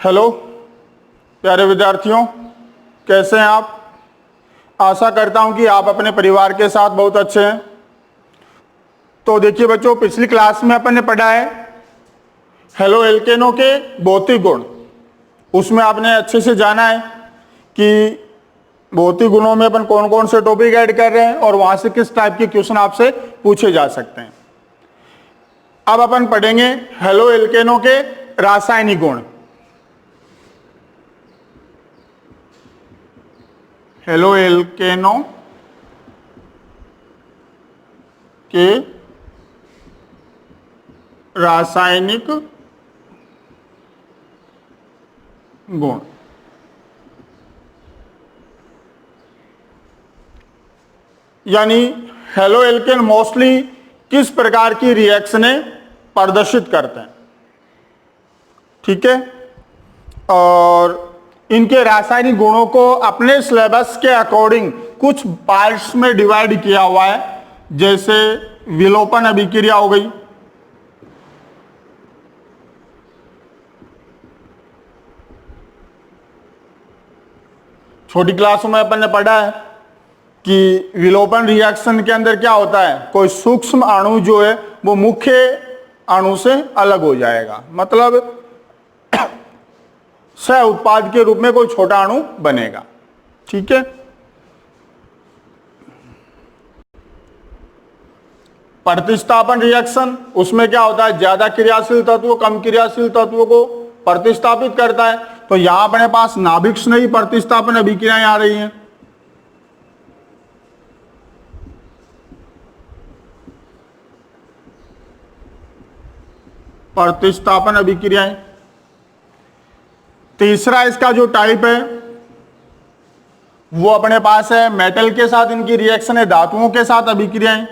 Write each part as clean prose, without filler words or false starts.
Hello प्यारे विद्यार्थियों, कैसे हैं आप। आशा करता हूं कि आप अपने परिवार के साथ बहुत अच्छे हैं। तो देखिए बच्चों, पिछली क्लास में अपन ने पढ़ा है हेलो एल्केनो के भौतिक गुण। उसमें आपने अच्छे से जाना है कि भौतिक गुणों में अपन कौन कौन से टॉपिक ऐड कर रहे हैं और वहां से किस टाइप के क्वेश्चन आपसे पूछे जा सकते हैं। अब अपन पढ़ेंगे हेलो एल्केनो के रासायनिक गुण। हेलो एल्केनो के रासायनिक गुण। यानी हेलो एल्केन मोस्टली किस प्रकार की रिएक्शनें प्रदर्शित करते हैं, ठीक है। और इनके रासायनिक गुणों को अपने सिलेबस के अकॉर्डिंग कुछ पार्ट्स में डिवाइड किया हुआ है, जैसे विलोपन अभिक्रिया हो गई, छोटी क्लासों में अपन ने पढ़ा है कि विलोपन रिएक्शन के अंदर क्या होता है, कोई सूक्ष्म अणु जो है वो मुख्य अणु से अलग हो जाएगा, मतलब सह उत्पाद के रूप में कोई छोटा अणु बनेगा, ठीक है। प्रतिस्थापन रिएक्शन, उसमें क्या होता है, ज्यादा क्रियाशील तत्व कम क्रियाशील तत्व को प्रतिस्थापित करता है। तो यहां अपने पास नाभिक स्नेही प्रतिस्थापन अभिक्रियाएं आ रही हैं। प्रतिस्थापन अभिक्रियाएं। तीसरा इसका जो टाइप है वो अपने पास है मेटल के साथ इनकी रिएक्शन है, धातुओं के साथ अभिक्रियाएं।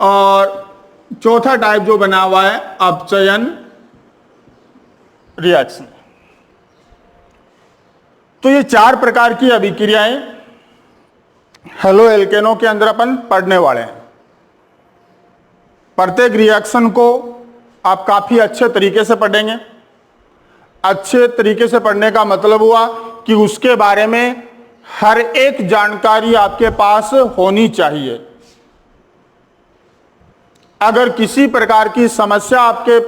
और चौथा टाइप जो बना हुआ है अपचयन रिएक्शन। तो ये चार प्रकार की अभिक्रियाएं हेलो एल्केनो के अंदर अपन पढ़ने वाले हैं। प्रत्येक रिएक्शन को आप काफी अच्छे तरीके से पढ़ेंगे। अच्छे तरीके से पढ़ने का मतलब हुआ कि उसके बारे में हर एक जानकारी आपके पास होनी चाहिए। अगर किसी प्रकार की समस्या आपके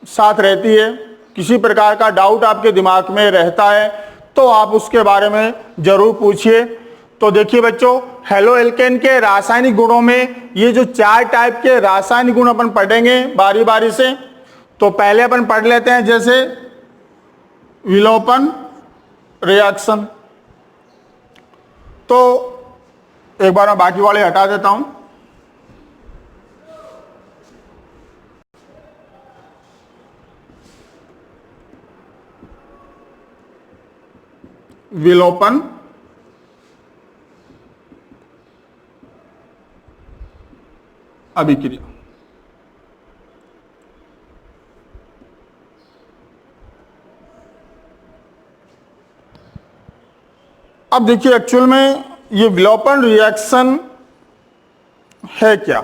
साथ रहती है, किसी प्रकार का डाउट आपके दिमाग में रहता है, तो आप उसके बारे में जरूर पूछिए। तो देखिए बच्चों, हेलो एल्केन के रासायनिक गुणों में ये जो चार टाइप के रासायनिक गुण अपन पढ़ेंगे बारी बारी से। तो पहले अपन पढ़ लेते हैं जैसे विलोपन रिएक्शन। तो एक बार मैं बाकी वाले हटा देता हूं। विलोपन अभिक्रिया। अब देखिए एक्चुअल में ये विलोपन रिएक्शन है क्या।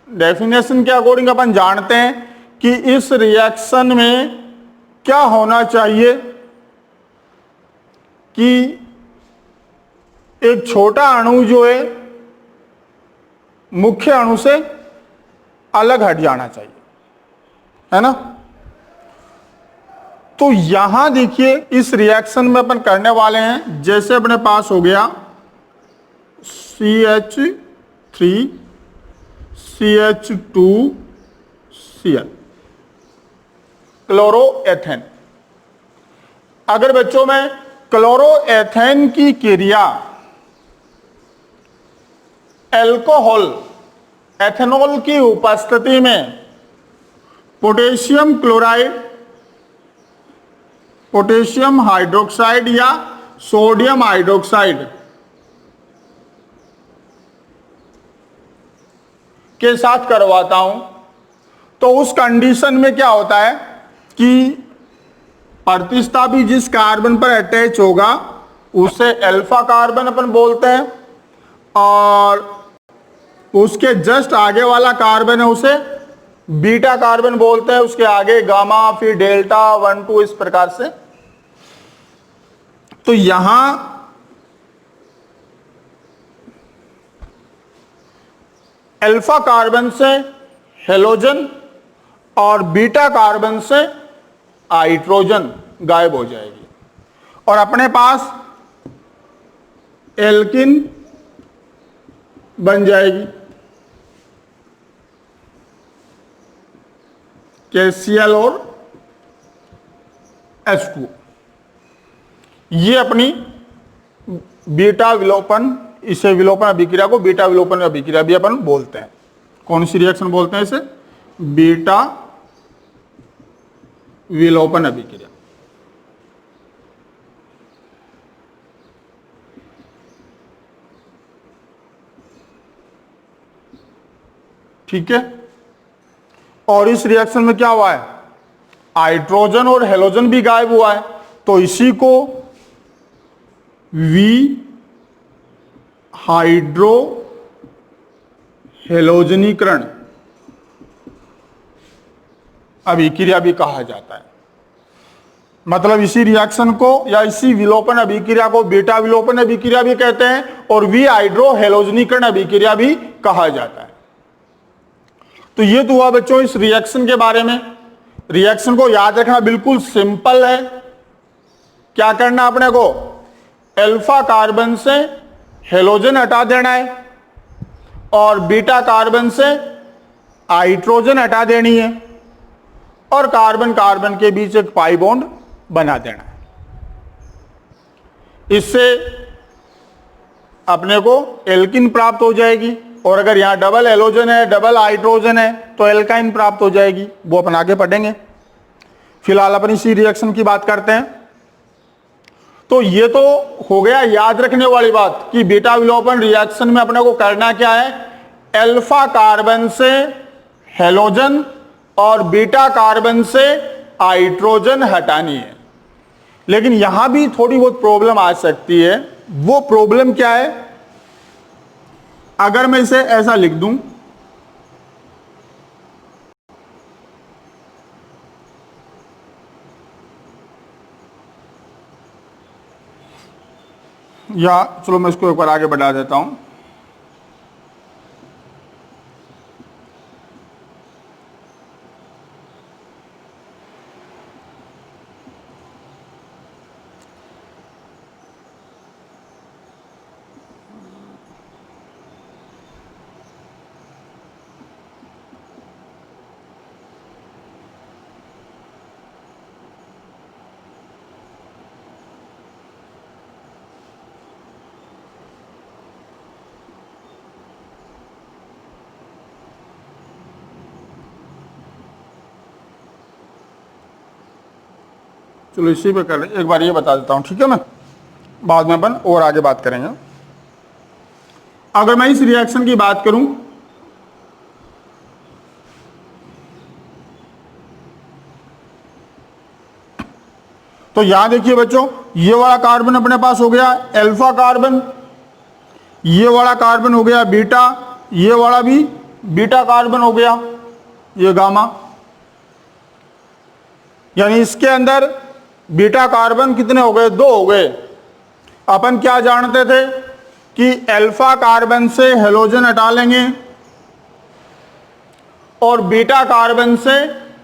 डेफिनेशन के अकॉर्डिंग अपन जानते हैं कि इस रिएक्शन में क्या होना चाहिए कि एक छोटा अणु जो है मुख्य अणु से अलग हट जाना चाहिए, है ना। तो यहां देखिए इस रिएक्शन में अपन करने वाले हैं, जैसे अपने पास हो गया CH3 CH2Cl क्लोरोएथेन। अगर बच्चों में क्लोरोएथेन की क्रिया एल्कोहल एथेनॉल की उपस्थिति में पोटेशियम क्लोराइड, पोटेशियम हाइड्रोक्साइड या सोडियम हाइड्रोक्साइड के साथ करवाता हूं, तो उस कंडीशन में क्या होता है कि प्रतिस्थापी जिस कार्बन पर अटैच होगा उसे अल्फा कार्बन अपन बोलते हैं, और उसके जस्ट आगे वाला कार्बन है उसे बीटा कार्बन बोलते हैं, उसके आगे गामा, फिर डेल्टा, 1 2 इस प्रकार से। तो यहां अल्फा कार्बन से हेलोजन और बीटा कार्बन से हाइड्रोजन गायब हो जाएगी और अपने पास एल्किन बन जाएगी, KCl और H2। ये अपनी बीटा विलोपन, इसे विलोपन अभिक्रिया को बीटा विलोपन अभिक्रिया भी अपन बोलते हैं। कौन सी रिएक्शन बोलते हैं इसे? बीटा विलोपन अभिक्रिया। ठीक है। और इस रिएक्शन में क्या हुआ है? हाइड्रोजन और हेलोजन भी गायब हुआ है, तो इसी को वी हाइड्रो हेलोजनीकरण अभिक्रिया भी कहा जाता है। मतलब इसी रिएक्शन को या इसी विलोपन अभिक्रिया को बीटा विलोपन अभिक्रिया भी कहते हैं और वी हाइड्रो हेलोजनीकरण अभिक्रिया भी कहा जाता है। तो ये तो हुआ बच्चों इस रिएक्शन के बारे में। रिएक्शन को याद रखना बिल्कुल सिंपल है। क्या करना अपने को? अल्फा कार्बन से हेलोजन हटा देना है और बीटा कार्बन से हाइड्रोजन हटा देनी है और कार्बन कार्बन के बीच एक पाई बॉन्ड बना देना है। इससे अपने को एल्किन प्राप्त हो जाएगी और अगर यहां डबल हेलोजन है, डबल हाइड्रोजन है तो एल्काइन प्राप्त हो जाएगी। वो अपन आगे पढ़ेंगे। फिलहाल अपन इसी रिएक्शन की बात करते हैं। तो ये तो हो गया याद रखने वाली बात कि बीटा विलोपन रिएक्शन में अपने को करना क्या है? अल्फा कार्बन से हेलोजन और बीटा कार्बन से हाइड्रोजन हटानी है। लेकिन यहां भी थोड़ी बहुत प्रॉब्लम आ सकती है। वो प्रॉब्लम क्या है? अगर मैं इसे ऐसा लिख दूं, या चलो मैं इसको एक बार आगे बढ़ा देता हूं। चलो इसी पे कर एक बार ये बता देता हूं, ठीक है। मैं बाद में अपन और आगे बात करेंगे। अगर मैं इस रिएक्शन की बात करूं तो यहां देखिए बच्चों, ये वाला कार्बन अपने पास हो गया अल्फा कार्बन, ये वाला कार्बन हो गया बीटा, ये वाला भी बीटा कार्बन हो गया, ये गामा। यानी इसके अंदर बीटा कार्बन कितने हो गए? 2 हो गए। अपन क्या जानते थे कि अल्फा कार्बन से हेलोजन हटा लेंगे और बीटा कार्बन से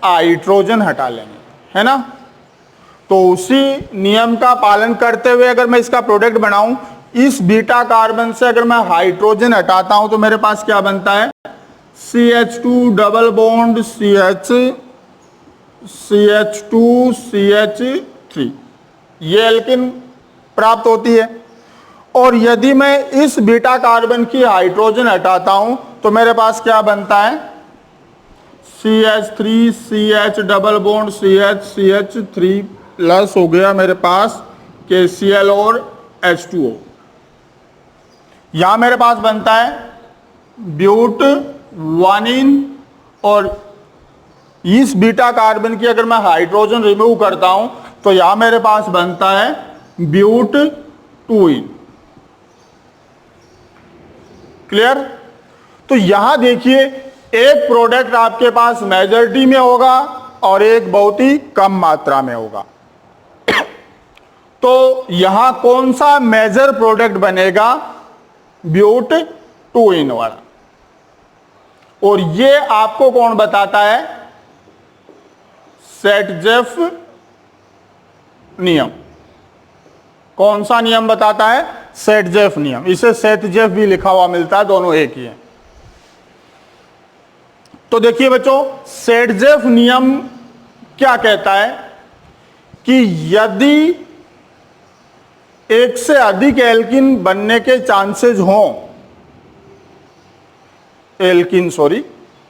हाइड्रोजन हटा लेंगे, है ना। तो उसी नियम का पालन करते हुए अगर मैं इसका प्रोडक्ट बनाऊं, इस बीटा कार्बन से अगर मैं हाइड्रोजन हटाता हूं तो मेरे पास क्या बनता है? CH2 double bond CH2 CH3, ये एल्किन प्राप्त होती है। और यदि मैं इस बीटा कार्बन की हाइड्रोजन हटाता हूं तो मेरे पास क्या बनता है? CH3 CH double bond CH3 plus हो गया मेरे पास KCl और H2O। यहां मेरे पास बनता है ब्यूट 1इन और इस बीटा कार्बन की अगर मैं हाइड्रोजन रिमूव करता हूं तो यहां मेरे पास बनता है ब्यूट 2इन। क्लियर? तो यहां देखिए, एक प्रोडक्ट आपके पास मेजॉरिटी में होगा और एक बहुत ही कम मात्रा में होगा। तो यहां कौन सा मेजर प्रोडक्ट बनेगा? ब्यूट 2 इन वाला। और ये आपको कौन बताता है? सेटजेफ नियम। कौन सा नियम बताता है? सेटजेफ नियम। इसे सेटजेफ भी लिखा हुआ मिलता है, दोनों एक ही है। तो देखिए बच्चों, सेटजेफ नियम क्या कहता है कि यदि एक से अधिक एल्किन बनने के चांसेस हों,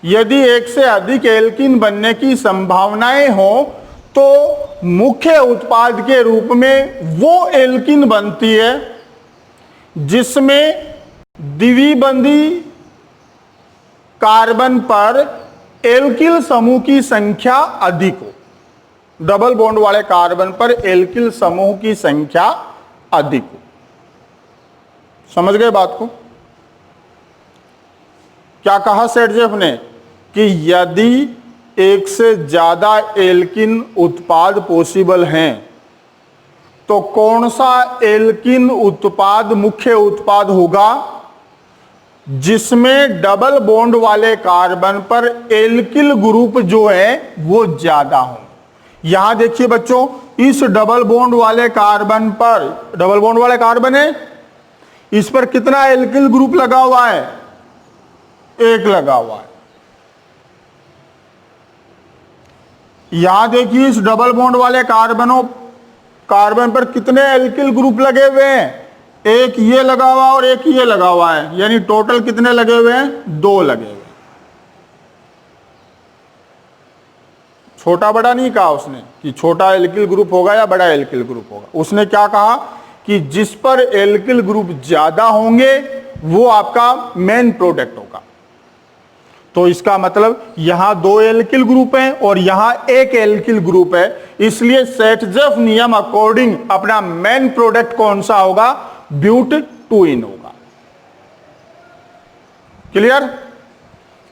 यदि एक से अधिक एल्किन बनने की संभावनाएं हों, तो मुख्य उत्पाद के रूप में वो एल्किन बनती है जिसमें द्विबंधी कार्बन पर एल्किल समूह की संख्या अधिक हो। डबल बॉन्ड वाले कार्बन पर एल्किल समूह की संख्या अधिक हो। समझ गए बात को? क्या कहा सेटजेफ ने कि यदि एक से ज्यादा एल्किन उत्पाद पॉसिबल हैं, तो कौन सा एल्किन उत्पाद मुख्य उत्पाद होगा जिसमें डबल बॉन्ड वाले कार्बन पर एल्किल ग्रुप जो है वो ज्यादा हो। यहां देखिए बच्चों, इस डबल बॉन्ड वाले कार्बन पर, डबल बॉन्ड वाले कार्बन है, इस पर कितना एल्किल ग्रुप लगा हुआ है? एक लगा हुआ है। यहां देखिए, इस डबल बॉन्ड वाले कार्बन पर कितने एल्किल ग्रुप लगे हुए हैं? एक ये लगा हुआ और एक ये लगा हुआ है, यानी टोटल कितने लगे हुए हैं? 2 लगे हुए हैं। छोटा बड़ा नहीं कहा उसने कि छोटा एल्किल ग्रुप होगा या बड़ा एल्किल ग्रुप होगा। उसने क्या कहा कि जिस पर एल्किल ग्रुप ज्यादा होंगे वो आपका मेन प्रोडक्ट होगा। तो इसका मतलब यहां 2 एल्किल ग्रुप हैं और यहां 1 एल्किल ग्रुप है, इसलिए सेटजेफ नियम अकॉर्डिंग अपना मेन प्रोडक्ट कौन सा होगा? ब्यूट 2 इन होगा। क्लियर?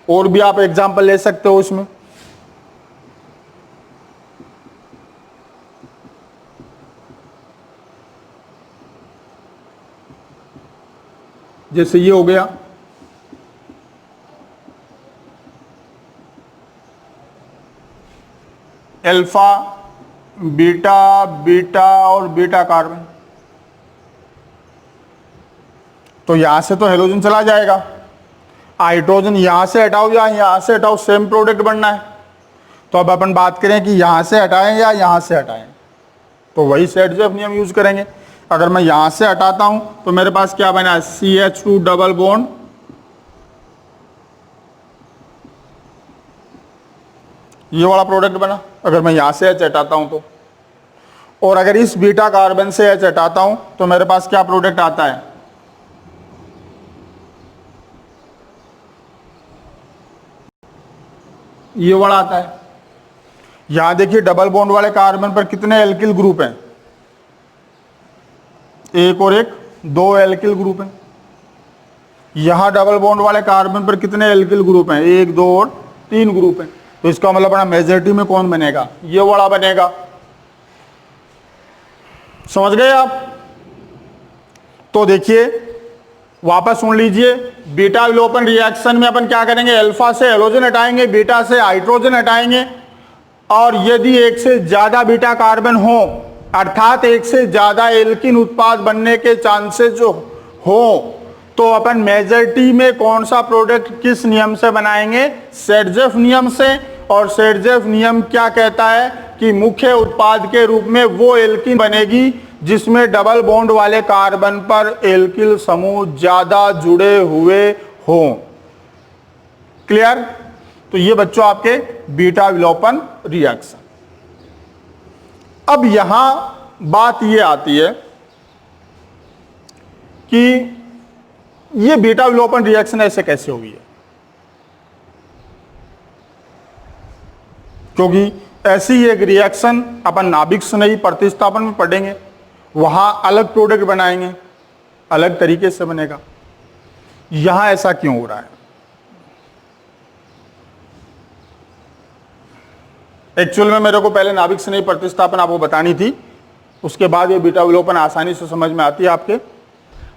और भी आप एग्जांपल ले सकते हो इसमें। जैसे ये हो गया, अल्फा, बीटा, बीटा और बीटा कार्बन। तो यहां से तो हेलोजन चला जाएगा, हाइड्रोजन यहां से हटाओ या यहां से हटाओ, सेम प्रोडक्ट बनना है। तो अब अपन बात करें कि यहां से हटाएं या यहां से हटाएं, तो वही सेटजेफ नियम यूज करेंगे। अगर मैं यहां से हटाता हूं तो मेरे पास क्या बना? CH2 डबल बॉन्ड, ये वाला प्रोडक्ट बना। अगर मैं यहां से H हटाता हूं तो, और अगर इस बीटा कार्बन से H हटाता हूं तो मेरे पास क्या प्रोडक्ट आता है? ये वाला आता है। यहां देखिए, डबल बॉन्ड वाले कार्बन पर कितने एल्किल ग्रुप हैं? एक और एक, 2 एल्किल ग्रुप हैं। यहां डबल बॉन्ड वाले कार्बन पर कितने एल्किल ग्रुप हैं? 1, 2 और 3 ग्रुप हैं। तो इसका मतलब अपना मेजॉरिटी में कौन बनेगा? ये वाला बनेगा। समझ गए आप? तो देखिए, वापस सुन लीजिए, बीटा विलोपन रिएक्शन में अपन क्या करेंगे? अल्फा से हेलोजन हटाएंगे, बीटा से हाइड्रोजन हटाएंगे, और यदि एक से ज्यादा बीटा कार्बन हो, अर्थात एक से ज्यादा एल्किन उत्पाद बनने के चांसेस जो हो, तो अपन मेजॉरिटी में कौन सा प्रोडक्ट किस नियम से बनाएंगे? सेटजेफ नियम से। और सेटजेफ नियम क्या कहता है कि मुख्य उत्पाद के रूप में वो एल्किन बनेगी जिसमें डबल बॉन्ड वाले कार्बन पर एल्किल समूह ज्यादा जुड़े हुए हों। क्लियर? तो ये बच्चों आपके बीटा विलोपन रिएक्शन। अब यहां बात ये आती है कि ये बीटा विलोपन रिएक्शन ऐसे कैसे हुई है, क्योंकि ऐसी एक रिएक्शन अपन नाभिक स्नेही प्रतिस्थापन में पढ़ेंगे, वहां अलग प्रोडक्ट बनाएंगे, अलग तरीके से बनेगा। यहां ऐसा क्यों हो रहा है? एक्चुअल में मेरे को पहले नाभिक स्नेही प्रतिस्थापन आपको बतानी थी, उसके बाद ये बीटा विलोपन आसानी से समझ में आती है आपके।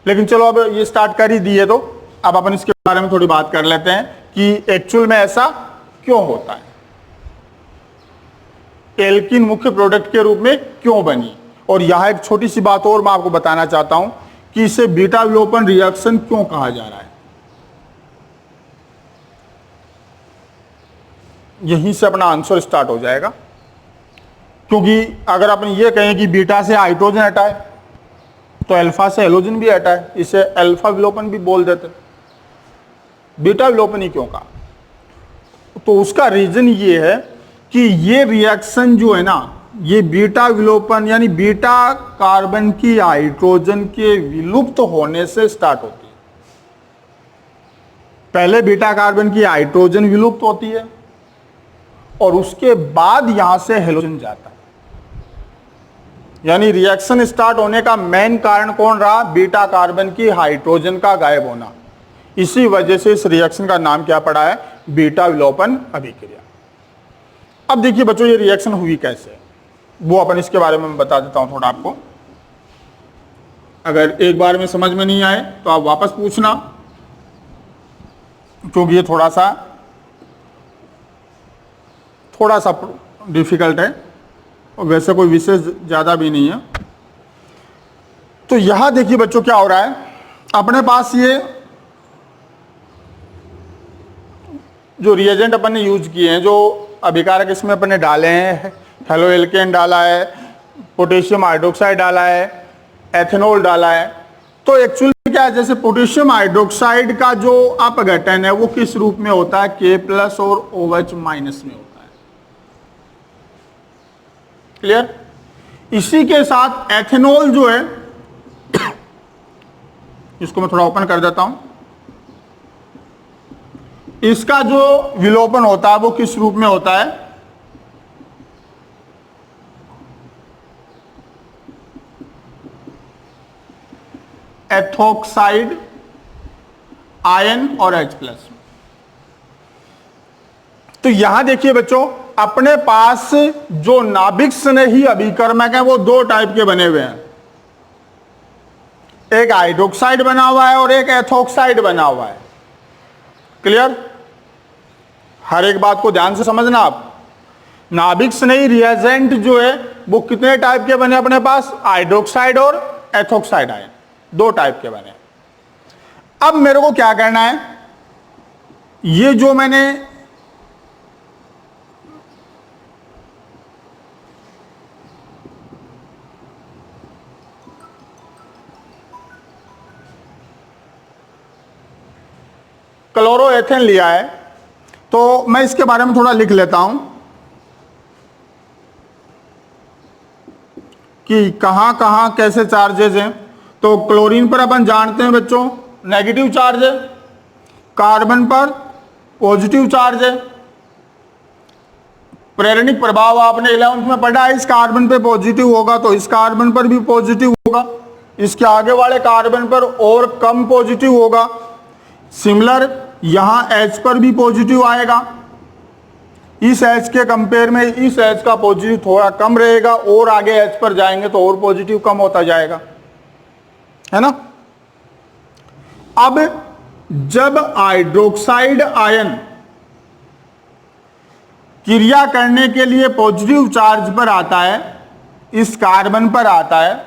लेकिन चलो अब ये स्टार्ट कर ही दिए तो अब अपन इसके बारे में थोड़ी बात कर लेते हैं कि एक्चुअल में ऐसा क्यों होता है, एल्कीन मुख्य प्रोडक्ट के रूप में क्यों बनी। और यहां एक छोटी सी बात और मैं आपको बताना चाहता हूं कि इसे बीटा विलोपन रिएक्शन क्यों कहा जा रहा है। यहीं से अपना आंसर स्टार्ट हो जाएगा, क्योंकि अगर अपन ये कहें कि बीटा से हाइड्रोजन हटाए तो अल्फा से हेलोजन भी हटाए, इसे अल्फा विलोपन भी बोल देते। बीटा विलोपन ही क्यों कहा? तो उसका रीजन ये है कि ये रिएक्शन जो है ना, ये बीटा विलोपन यानी बीटा कार्बन की हाइड्रोजन के विलुप्त होने से स्टार्ट होती है। पहले बीटा कार्बन की हाइड्रोजन विलुप्त होती है और उसके बाद यहां से हेलोजन जाता है। यानी रिएक्शन स्टार्ट होने का मेन कारण कौन रहा? बीटा कार्बन की हाइड्रोजन का गायब होना। इसी वजह से इस रिएक्शन का नाम क्या पड़ा है? बीटा विलोपन अभिक्रिया। अब देखिए बच्चों, ये रिएक्शन हुई कैसे, वो अपन इसके बारे में बता देता हूं थोड़ा आपको। अगर एक बार में समझ में नहीं आए तो आप वापस पूछना, क्योंकि ये थोड़ा सा डिफिकल्ट है और वैसे कोई विशेष ज्यादा भी नहीं है। तो यहां देखिए बच्चों क्या हो रहा है, अपने पास ये जो रिएजेंट अपन ने यूज किए हैं, जो अभिकारक इसमें अपन ने डाले हैं, हेलो एल्केन डाला है, पोटेशियम हाइड्रोक्साइड डाला है, एथेनॉल डाला है। तो एक्चुअली क्या है, जैसे पोटेशियम हाइड्रोक्साइड का जो अपघटन है वो किस रूप में होता है? K+ और OH- में होता है। क्लियर? इसी के साथ एथेनॉल जो है, इसको मैं थोड़ा ओपन कर देता हूं, इसका जो विलोपन होता है वो किस रूप में होता है? एथोक्साइड आयन और H+। तो यहां देखिए बच्चों, अपने पास जो नाभिक स्नेही अभिकर्मक है वो दो टाइप के बने हुए हैं, एक हाइड्रोक्साइड बना हुआ है और एक एथोक्साइड बना हुआ है। क्लियर? हर एक बात को ध्यान से समझना आप। नाभिक स्नेही रिएजेंट जो है वो कितने टाइप के बने अपने पास? हाइड्रोक्साइड और एथोक्साइड आयन, दो टाइप के बने। अब मेरे को क्या करना है, ये जो मैंने क्लोरोएथेन लिया है तो मैं इसके बारे में थोड़ा लिख लेता हूं कि कहां कहां कैसे चार्जेस हैं। तो क्लोरीन पर अपन जानते हैं बच्चों नेगेटिव चार्ज है, कार्बन पर पॉजिटिव चार्ज है। प्रेरणिक प्रभाव आपने 11th में पढ़ा है, इस कार्बन पे पॉजिटिव होगा तो इस कार्बन पर भी पॉजिटिव होगा, इसके आगे वाले कार्बन पर और कम पॉजिटिव होगा। सिमिलर यहां H पर भी पॉजिटिव आएगा, इस H के कंपेयर में इस H का पॉजिटिव थोड़ा कम रहेगा, और आगे H पर जाएंगे तो और पॉजिटिव कम होता जाएगा, है ना। अब जब हाइड्रोक्साइड आयन क्रिया करने के लिए पॉजिटिव चार्ज पर आता है, इस कार्बन पर आता है,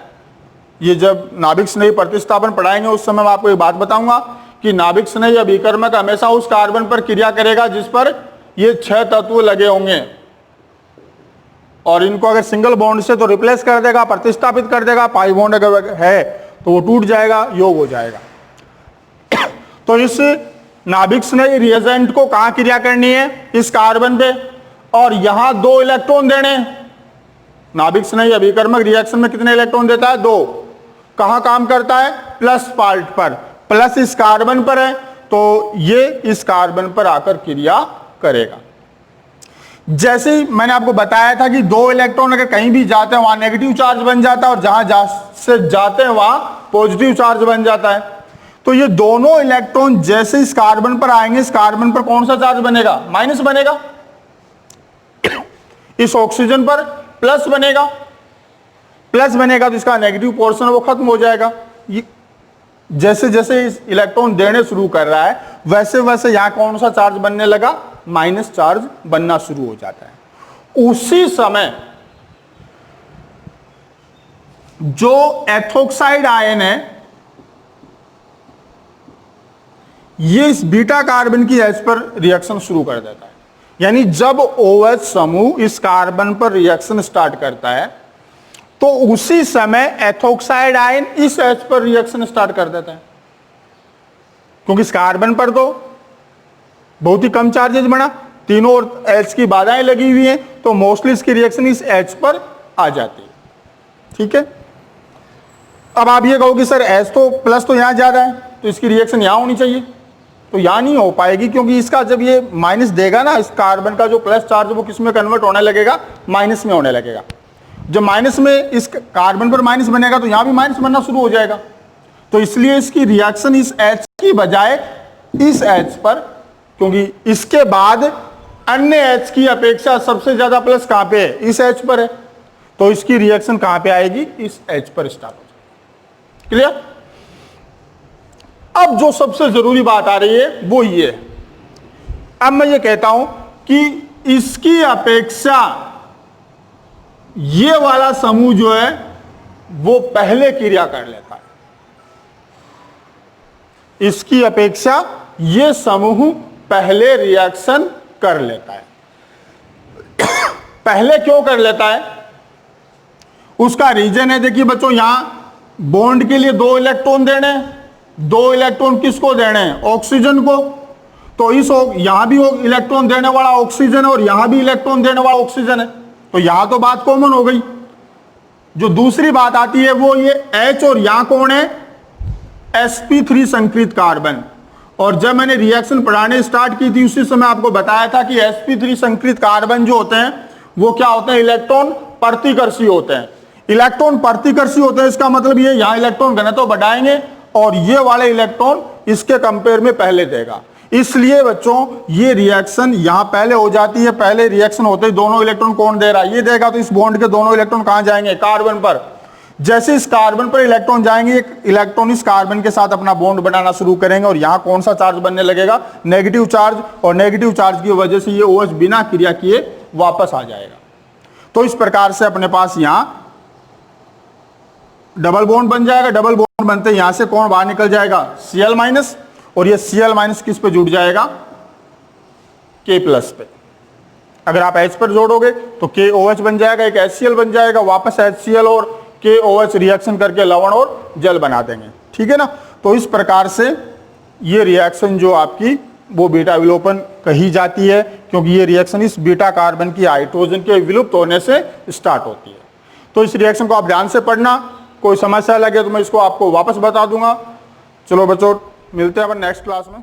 ये जब नाभिक स्नेही प्रतिस्थापन पढ़ाएंगे उस समय मैं आपको एक बात बताऊंगा कि नाभिक स्नेही अभिकर्मक हमेशा उस कार्बन पर क्रिया करेगा जिस पर ये 6 तत्व लगे होंगे, और इनको अगर सिंगल बॉन्ड से तो रिप्लेस कर देगा, प्रतिस्थापित कर देगा। पाई बॉन्ड अगर है तो वो टूट जाएगा, योग हो जाएगा। तो इस नाभिक स्नेही रिएजेंट को कहां क्रिया करनी है? इस कार्बन पे, और यहां 2 इलेक्ट्रॉन देने। नाभिक स्नेही अभिकर्मक रिएक्शन में कितने इलेक्ट्रॉन देता है? 2। कहां काम करता है? प्लस पार्ट पर, प्लस इस कार्बन पर है तो ये इस कार्बन पर आकर क्रिया करेगा। जैसे ही मैंने आपको बताया था कि 2 इलेक्ट्रॉन अगर कहीं भी जाते हैं वहां नेगेटिव चार्ज बन जाता है, और जहां से जाते हैं वहां पॉजिटिव चार्ज बन जाता है। तो ये दोनों इलेक्ट्रॉन जैसे इस कार्बन पर आएंगे, इस कार्बन पर कौन सा चार्ज बनेगा? माइनस बनेगा। इस ऑक्सीजन पर प्लस बनेगा। प्लस बनेगा तो इसका नेगेटिव पोर्शन वो खत्म हो जाएगा। ये जैसे जैसे इस इलेक्ट्रॉन देने शुरू कर रहा है वैसे वैसे यहां कौन सा चार्ज बनने लगा? माइनस चार्ज बनना शुरू हो जाता है। उसी समय जो एथोक्साइड आयन है ये इस बीटा कार्बन की एज पर रिएक्शन शुरू कर देता है। यानी जब OH समूह इस कार्बन पर रिएक्शन स्टार्ट करता है तो उसी समय एथोक्साइड आयन इस एच पर रिएक्शन स्टार्ट कर देता है, क्योंकि इस कार्बन पर तो बहुत ही कम चार्जेज बना, तीनों और एच की बाधाएं लगी हुई हैं, तो मोस्टली इसकी रिएक्शन इस एच पर आ जाती है। ठीक है, अब आप ये कहो कि सर एच तो प्लस तो यहां ज्यादा है तो इसकी रिएक्शन यहां होनी चाहिए, तो यहां नहीं हो पाएगी, क्योंकि इसका जब ये माइनस देगा ना, इस कार्बन का जो प्लस चार्ज वो किस में कन्वर्ट होने लगेगा? माइनस में होने लगेगा। जब माइनस में इस कार्बन पर माइनस बनेगा तो यहां भी माइनस बनना शुरू हो जाएगा। तो इसलिए इसकी रिएक्शन इस H की बजाय इस H पर, क्योंकि इसके बाद अन्य H की अपेक्षा सबसे ज्यादा प्लस कहां पे है? इस H पर है, तो इसकी रिएक्शन कहां पे आएगी? इस H पर स्टार्ट हो जाएगी। क्लियर? अब जो सबसे जरूरी बात आ रही है वो ये है, अब मैं ये कहता हूं कि इसकी अपेक्षा ये वाला समूह जो है वो पहले क्रिया कर लेता है। इसकी अपेक्षा ये समूह पहले रिएक्शन कर लेता है। पहले क्यों कर लेता है? उसका रीजन है, देखिए बच्चों, यहां बॉन्ड के लिए 2 इलेक्ट्रॉन देने हैं। 2 इलेक्ट्रॉन किसको देने हैं? ऑक्सीजन को। तो इस यहां भी इलेक्ट्रॉन देने वाला ऑक्सीजन है और यहां भी इलेक्ट्रॉन देने वाला ऑक्सीजन है, तो यहां तो बात कॉमन हो गई। जो दूसरी बात आती है वो ये H, और यहां कौन है? sp3 संकरित कार्बन। और जब मैंने रिएक्शन पढ़ाने स्टार्ट की थी उसी समय आपको बताया था कि sp3 संकरित कार्बन जो होते हैं वो क्या होते हैं? इलेक्ट्रॉन प्रतिकर्षी होते हैं। इलेक्ट्रॉन प्रतिकर्षी होते हैं, इसका मतलब ये यहां इलेक्ट्रॉन घनत्व बढ़ाएंगे और ये वाले इलेक्ट्रॉन इसके कंपेयर में पहले देगा। इसलिए बच्चों ये रिएक्शन यहां पहले हो जाती है। पहले रिएक्शन होते ही दोनों इलेक्ट्रॉन कौन दे रहा है? ये देगा, तो इस बॉन्ड के दोनों इलेक्ट्रॉन कहां जाएंगे? कार्बन पर। जैसे इस कार्बन पर इलेक्ट्रॉन जाएंगे, एक इलेक्ट्रॉन इस कार्बन के साथ अपना बॉन्ड बनाना शुरू करेंगे और यहां कौन सा चार्ज बनने लगेगा? Negative charge. और नेगेटिव चार्ज की वजह से ये OH बिना क्रिया किए वापस आ जाएगा। तो इस प्रकार से अपने पास यहां डबल बॉन्ड बन जाएगा। डबल बॉन्ड बनते यहां से कौन बाहर निकल जाएगा? Cl-, और ये Cl- किस पे जुड़ जाएगा? K+ पे। अगर आप H पर जोड़ोगे तो KOH बन जाएगा, एक HCl बन जाएगा, वापस HCl और KOH रिएक्शन करके लवण और जल बना देंगे। ठीक है ना? तो इस प्रकार से ये रिएक्शन जो आपकी वो बीटा विलोपन कही जाती है, क्योंकि ये रिएक्शन इस बीटा कार्बन की हाइड्रोजन के विलुप्त होने से स्टार्ट होती है। तो इस रिएक्शन को आप ध्यान से पढ़ना, कोई समस्या लगे तो मैं इसको आपको वापस बता दूंगा। चलो बच्चों, मिलते हैं अपन नेक्स्ट क्लास में।